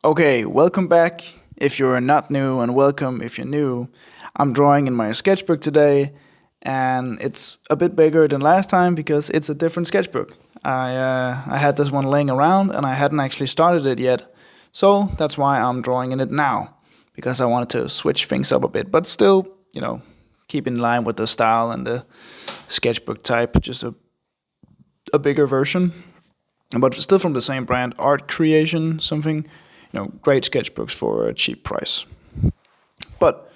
Okay, welcome back if you're not new, and welcome if you're new. I'm drawing in my sketchbook today, and it's a bit bigger than last time because it's a different sketchbook. I had this one laying around, and I hadn't actually started it yet, so that's why I'm drawing in it now because I wanted to switch things up a bit, but still, keep in line with the style and the sketchbook type, just a bigger version, but still from the same brand, Art Creation, something. Great sketchbooks for a cheap price. But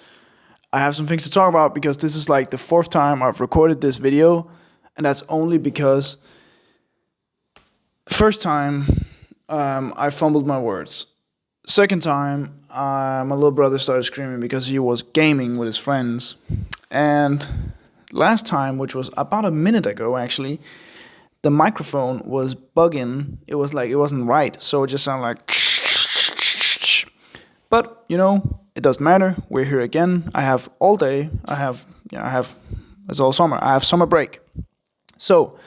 I have some things to talk about because this is like the fourth time I've recorded this video, and that's only because first time I fumbled my words. Second time, my little brother started screaming because he was gaming with his friends. And last time, which was about a minute ago actually, the microphone was bugging. It was like it wasn't right, so it just sounded like. But it doesn't matter. We're here again. I have all day. It's all summer. I have summer break. So,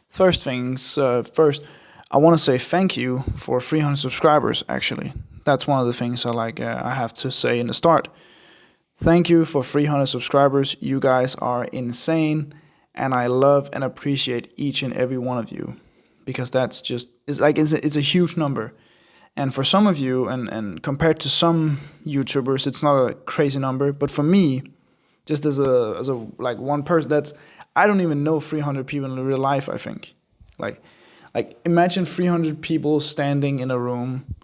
first things first, I want to say thank you for 300 subscribers. Actually, that's one of the things I have to say in the start. Thank you for 300 subscribers. You guys are insane, and I love and appreciate each and every one of you because that's just it's a huge number. And for some of you, and compared to some YouTubers, it's not a crazy number. But for me, just as a like one person, I don't even know 300 people in real life. I think, like imagine 300 people standing in a room.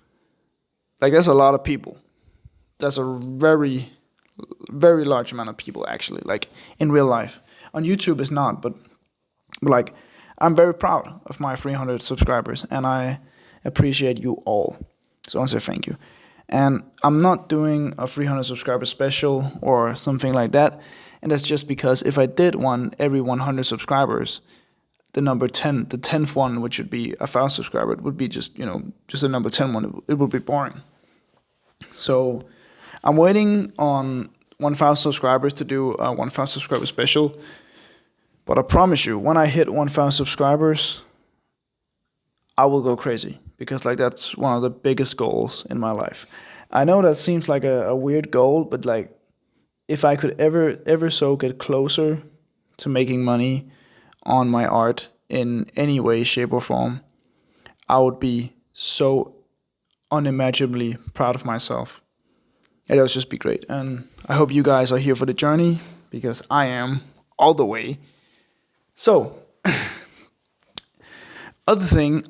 Like that's a lot of people. That's a very, very large amount of people actually. Like in real life, on YouTube it's not, but like I'm very proud of my 300 subscribers, and I appreciate you all. So I want to say thank you. And I'm not doing a 300 subscriber special or something like that. And that's just because if I did one every 100 subscribers, the number 10, the 10th one, which would be 1,000 subscriber, it would be just the number 10 one. It would be boring. So I'm waiting on 1,000 subscribers to do a 1,000 subscriber special. But I promise you, when I hit 1,000 subscribers, I will go crazy because that's one of the biggest goals in my life. I know that seems like a weird goal, but if I could ever so get closer to making money on my art in any way, shape, or form, I would be so unimaginably proud of myself. It would just be great. And I hope you guys are here for the journey because I am all the way. So, other thing,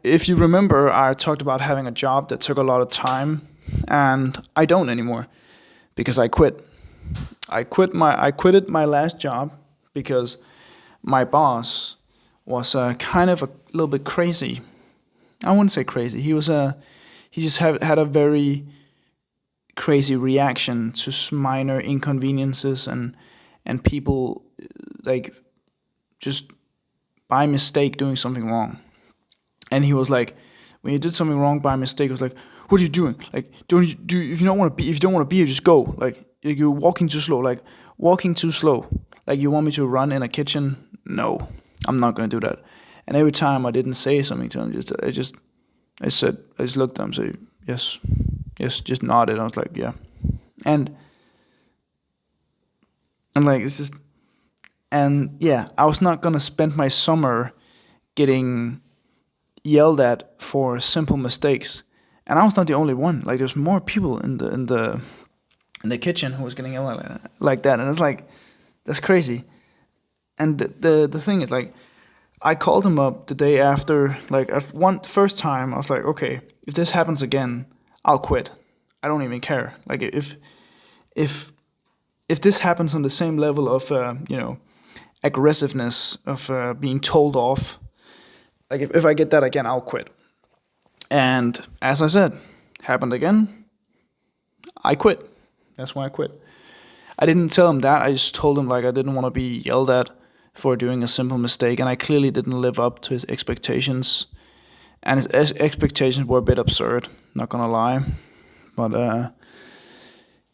if you remember, I talked about having a job that took a lot of time, and I don't anymore because I quit. I quitted my last job because my boss was kind of a little bit crazy. I wouldn't say crazy. He just had a very crazy reaction to minor inconveniences and people just by mistake doing something wrong. And he was like, when you did something wrong by mistake, he was like, "What are you doing? Like, if you don't want to be here, just go. Like, you're walking too slow. Like, walking too slow. Like, you want me to run in a kitchen? No, I'm not gonna do that." And every time I didn't say something to him, I just looked at him, and said, "Yes, yes," just nodded. I was like, "Yeah," and it's just. And yeah, I was not gonna spend my summer getting yelled at for simple mistakes. And I was not the only one. Like there's more people in the kitchen who was getting yelled at like that. And it's like that's crazy. And the thing is I called him up the day after. First time I was like, okay, if this happens again, I'll quit. I don't even care. Like if this happens on the same level of aggressiveness of being told off, like if I get that again, I'll quit. And as I said, happened again, I quit. That's why I quit. I didn't tell him that. I just told him I didn't want to be yelled at for doing a simple mistake, and I clearly didn't live up to his expectations. And his expectations were a bit absurd, not gonna lie. But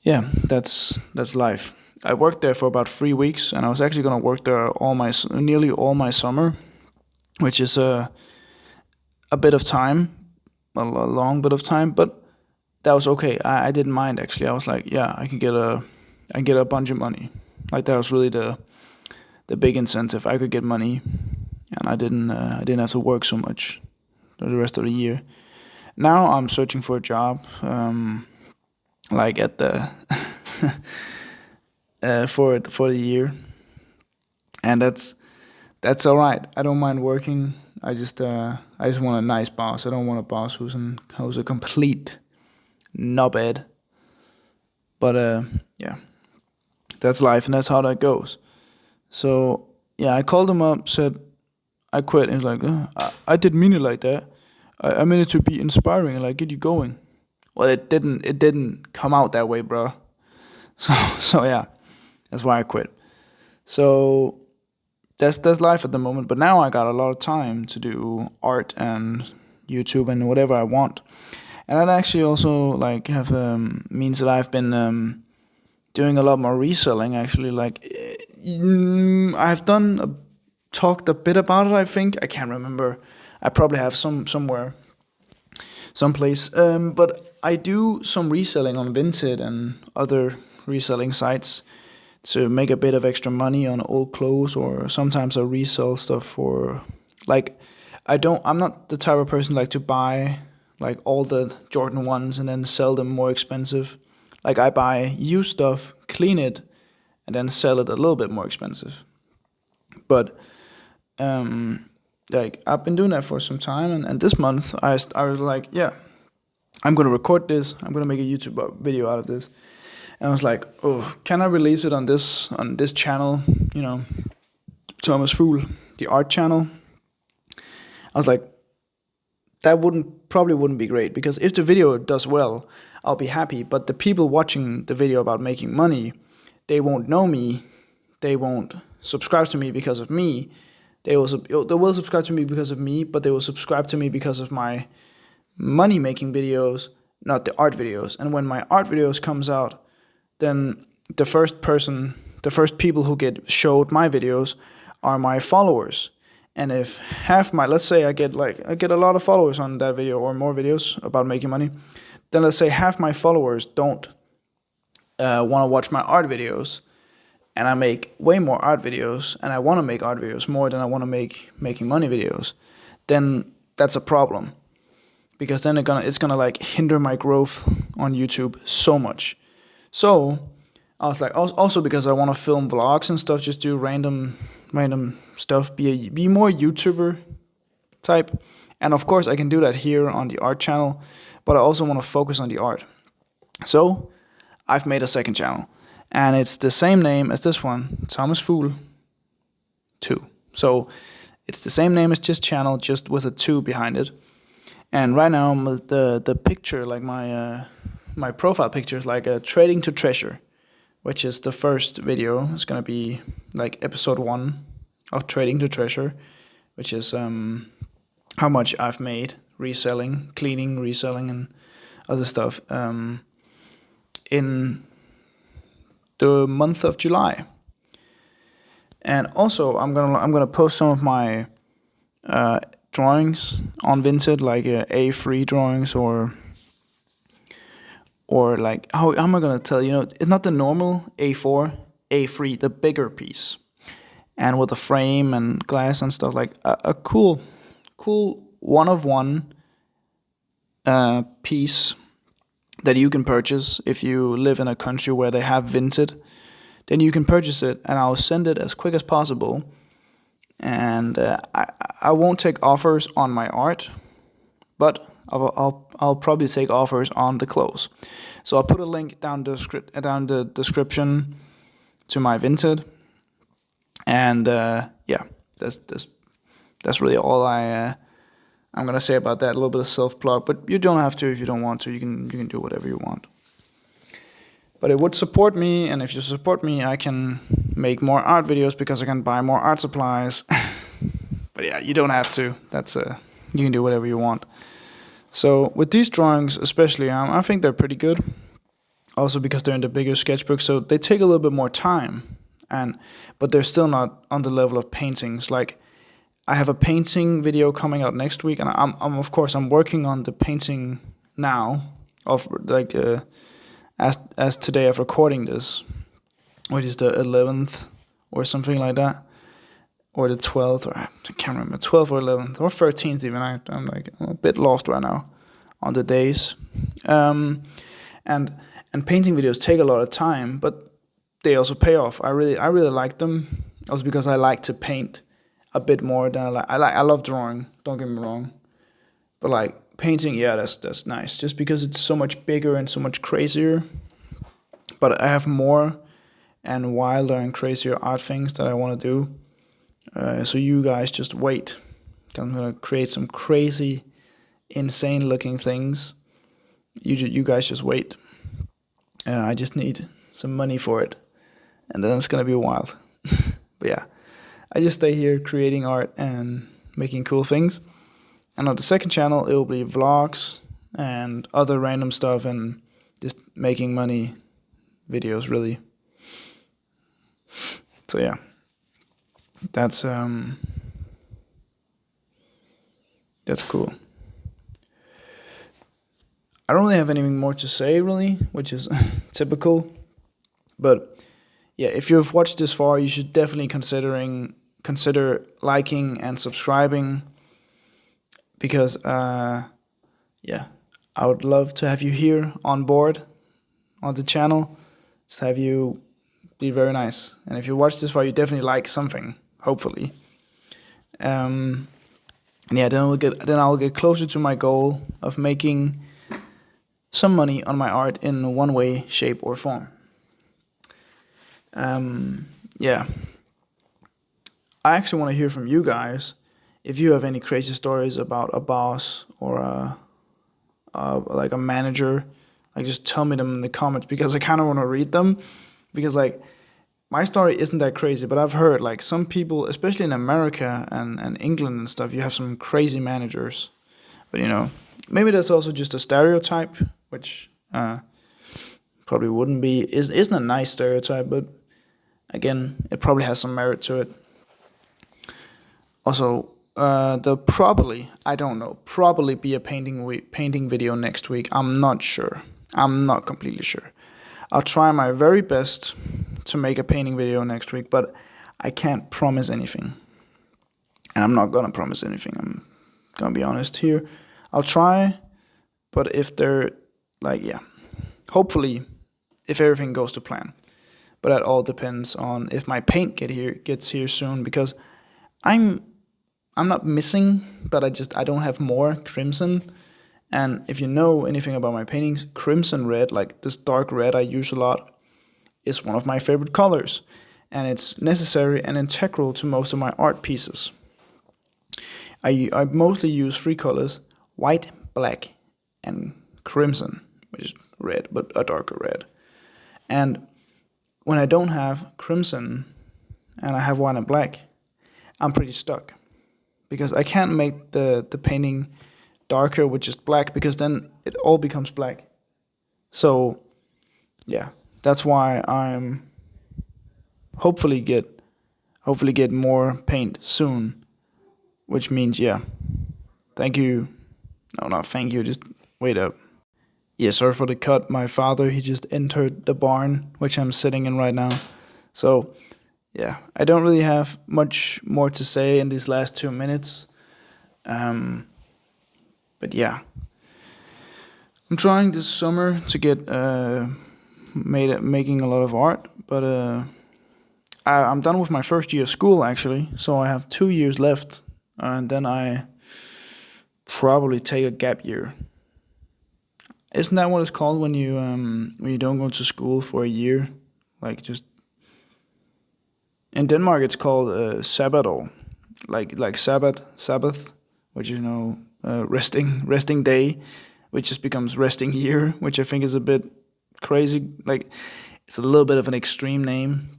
yeah, that's life. I worked there for about 3 weeks, and I was actually gonna work there nearly all my summer, which is a bit of time, a long bit of time. But that was okay. I didn't mind actually. I was like, yeah, I can get a bunch of money. Like that was really the big incentive. I could get money, and I didn't have to work so much the rest of the year. Now I'm searching for a job, like at the for the year, and that's all right. I don't mind working. I just want a nice boss. I don't want a boss who's a complete knobhead. But yeah, that's life, and that's how that goes. So yeah, I called him up, said I quit. And he's like, I didn't mean it like that. I meant it to be inspiring and like get you going. Well, it didn't. It didn't come out that way, bro. So yeah, that's why I quit. So that's life at the moment. But now I got a lot of time to do art and YouTube and whatever I want. And that actually also like have means that I've been doing a lot more reselling. Actually, like I've talked a bit about it. I think I can't remember. I probably have somewhere, someplace. But I do some reselling on Vinted and other reselling sites to make a bit of extra money on old clothes, or sometimes I resell stuff for like I'm not the type of person like to buy like all the Jordan ones and then sell them more expensive. Like I buy used stuff, clean it, and then sell it a little bit more expensive. But like I've been doing that for some time, and this month I was like, yeah, I'm gonna record this. I'm gonna make a YouTube video out of this. And I was like, oh, can I release it on this channel? You know, Thomas Fool, the art channel. I was like, that probably wouldn't be great, because if the video does well, I'll be happy. But the people watching the video about making money, they won't know me. They won't subscribe to me because of me. They will subscribe to me because of me, but they will subscribe to me because of my money making videos, not the art videos. And when my art videos comes out, then the first people who get showed my videos are my followers. And if let's say I get a lot of followers on that video or more videos about making money, then let's say half my followers don't want to watch my art videos, and I make way more art videos, and I want to make art videos more than I want to make making money videos, then that's a problem, because then it's gonna like hinder my growth on YouTube so much. So I was like, also because I want to film vlogs and stuff, just do random stuff, be more YouTuber type. And of course I can do that here on the art channel, but I also want to focus on the art. So I've made a second channel, and it's the same name as this one, Thomas Fool 2. So it's the same name as this channel, just with a 2 behind it. And right now the picture, like my profile picture, is like a trading to treasure, which is the first video. It's gonna be like episode 1 of Trading to Treasure, which is how much I've made reselling, cleaning, reselling, and other stuff in the month of July. And also I'm gonna post some of my drawings on Vinted, like A3 drawings, or like how am I gonna tell you? It's not the normal A4, A3, the bigger piece, and with a frame and glass and stuff, like a cool one of one piece that you can purchase if you live in a country where they have Vinted. Then you can purchase it, and I'll send it as quick as possible. And I won't take offers on my art, but I'll probably take offers on the clothes. So I'll put a link down the description to my Vinted, and yeah, that's really all I'm gonna say about that. A little bit of self plug, but you don't have to if you don't want to. You can do whatever you want. But it would support me, and if you support me, I can make more art videos because I can buy more art supplies. But yeah, you don't have to. You can do whatever you want. So with these drawings, especially, I think they're pretty good. Also because they're in the bigger sketchbook, so they take a little bit more time, but they're still not on the level of paintings. Like I have a painting video coming out next week, and I'm of course I'm working on the painting now, of like as today of recording this, which is the 11th or something like that, or the 12th, or I can't remember, 12th or 11th or 13th even. I'm a bit lost right now on the days. Um, and and painting videos take a lot of time, but they also pay off. I really like them, also because I like to paint a bit more than I love drawing. Don't get me wrong, but like painting, yeah, that's nice. Just because it's so much bigger and so much crazier. But I have more and wilder and crazier art things that I want to do. So you guys just wait. I'm gonna create some crazy, insane looking things. You guys just wait. I just need some money for it, and then it's gonna be wild. But yeah, I just stay here creating art and making cool things. And on the second channel, it will be vlogs and other random stuff and just making money videos, really. So yeah, that's cool. I don't really have anything more to say, really, which is typical. But yeah, if you've watched this far, you should definitely consider liking and subscribing, because yeah, I would love to have you here on board on the channel. Just have you be very nice. And if you watch this far, you definitely like something, hopefully. And yeah, then I'll get closer to my goal of making some money on my art in one way, shape, or form. Yeah, I actually want to hear from you guys if you have any crazy stories about a boss or like a manager. Like, just tell me them in the comments, because I kind of want to read them. Because like, my story isn't that crazy, but I've heard like some people, especially in America and England and stuff, you have some crazy managers. But maybe that's also just a stereotype, which probably wouldn't be isn't a nice stereotype, but again, it probably has some merit to it. Also, there'll probably, I don't know, probably be a painting video next week. I'm not sure. I'm not completely sure. I'll try my very best to make a painting video next week, but I can't promise anything. And I'm not gonna promise anything. I'm gonna be honest here. I'll try, but if they're like, yeah, hopefully, if everything goes to plan. But that all depends on if my paint gets here soon, because I'm I'm not missing, but I don't have more crimson. And if you know anything about my paintings, crimson red, like this dark red I use a lot, is one of my favorite colors, and it's necessary and integral to most of my art pieces. I mostly use three colors: white, black, and crimson, which is red, but a darker red. And when I don't have crimson and I have white and black, I'm pretty stuck, because I can't make the painting darker with just black, because then it all becomes black. So yeah, that's why I'm hopefully get more paint soon, which means, yeah, thank you. No, not thank you. Just wait up. Yeah, sorry for the cut. My father, he just entered the barn, which I'm sitting in right now. So yeah, I don't really have much more to say in these last 2 minutes. But yeah, I'm trying this summer to get making a lot of art, but I'm done with my first year of school actually, so I have 2 years left, and then I probably take a gap year. Isn't that what it's called when you don't go to school for a year? Like, just in Denmark, it's called sabbatår, like Sabbath, which resting day, which just becomes resting year, which I think is a bit crazy. Like, it's a little bit of an extreme name,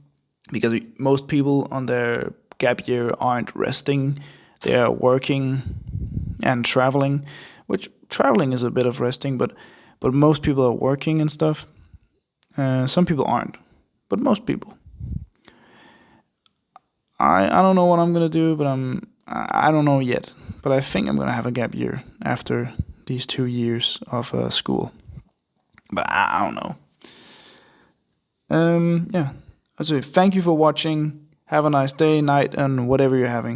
because most people on their gap year aren't resting; they are working and traveling, which traveling is a bit of resting, but most people are working and stuff. Some people aren't, but most people. I don't know what I'm gonna do, but I don't know yet. But I think I'm gonna have a gap year after these 2 years of school. but I don't know. Yeah. So thank you for watching. Have a nice day, night, and whatever you're having.